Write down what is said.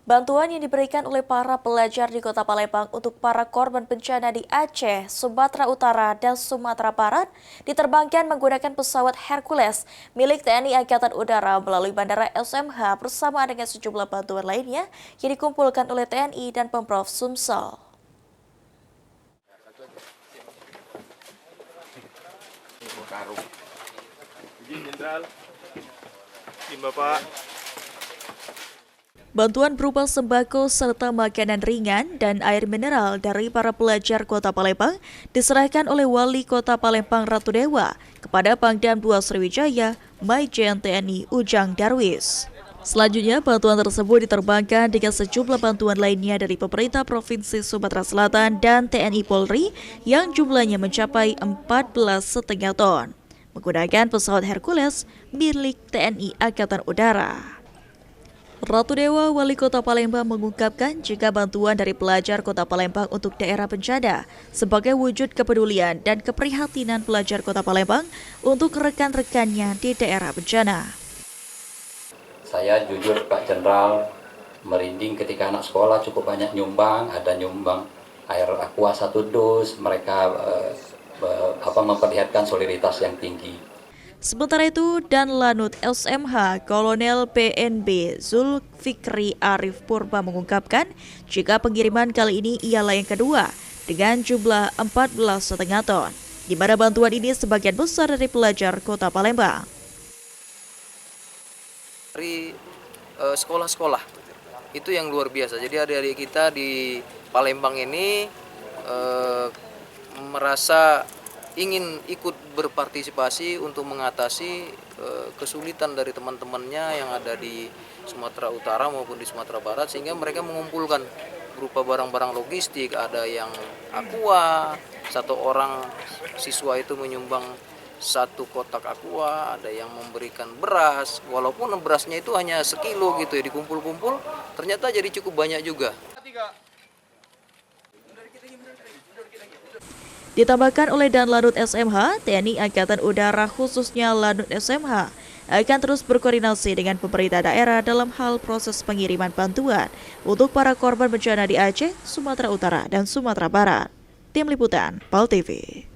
Bantuan yang diberikan oleh para pelajar di Kota Palembang untuk para korban bencana di Aceh, Sumatera Utara, dan Sumatera Barat diterbangkan menggunakan pesawat Hercules milik TNI Angkatan Udara melalui Bandara SMH bersama dengan sejumlah bantuan lainnya yang dikumpulkan oleh TNI dan Pemprov Sumsel. Bantuan berupa sembako serta makanan ringan dan air mineral dari para pelajar Kota Palembang diserahkan oleh Wali Kota Palembang Ratu Dewa kepada Pangdam 2 Sriwijaya, Maijen TNI Ujang Darwis. Selanjutnya, bantuan tersebut diterbangkan dengan sejumlah bantuan lainnya dari pemerintah Provinsi Sumatera Selatan dan TNI Polri yang jumlahnya mencapai 14,5 ton, menggunakan pesawat Hercules milik TNI Angkatan Udara. Ratu Dewa, Wali Kota Palembang mengungkapkan jika bantuan dari pelajar Kota Palembang untuk daerah bencana sebagai wujud kepedulian dan keprihatinan pelajar Kota Palembang untuk rekan-rekannya di daerah bencana. Saya jujur Pak Jenderal merinding ketika anak sekolah cukup banyak nyumbang, ada nyumbang air aqua 1 dus, mereka memperlihatkan solidaritas yang tinggi. Sementara itu, Danlanut SMH Kolonel PNB Zulfikri Arif Purba mengungkapkan jika pengiriman kali ini ialah yang kedua dengan jumlah 14,5 ton, di mana bantuan ini sebagian besar dari pelajar Kota Palembang. Dari sekolah-sekolah itu yang luar biasa. Jadi adik-adik kita di Palembang ini merasa ingin ikut berpartisipasi untuk mengatasi kesulitan dari teman-temannya yang ada di Sumatera Utara maupun di Sumatera Barat, sehingga mereka mengumpulkan berupa barang-barang logistik, ada yang aqua, 1 orang siswa itu menyumbang 1 kotak aqua, ada yang memberikan beras, walaupun berasnya itu hanya sekilo gitu ya, dikumpul-kumpul ternyata jadi cukup banyak juga. Ditambahkan oleh Danlanut SMH, TNI Angkatan Udara khususnya Lanut SMH akan terus berkoordinasi dengan pemerintah daerah dalam hal proses pengiriman bantuan untuk para korban bencana di Aceh, Sumatera Utara, dan Sumatera Barat. Tim Liputan, PAL TV.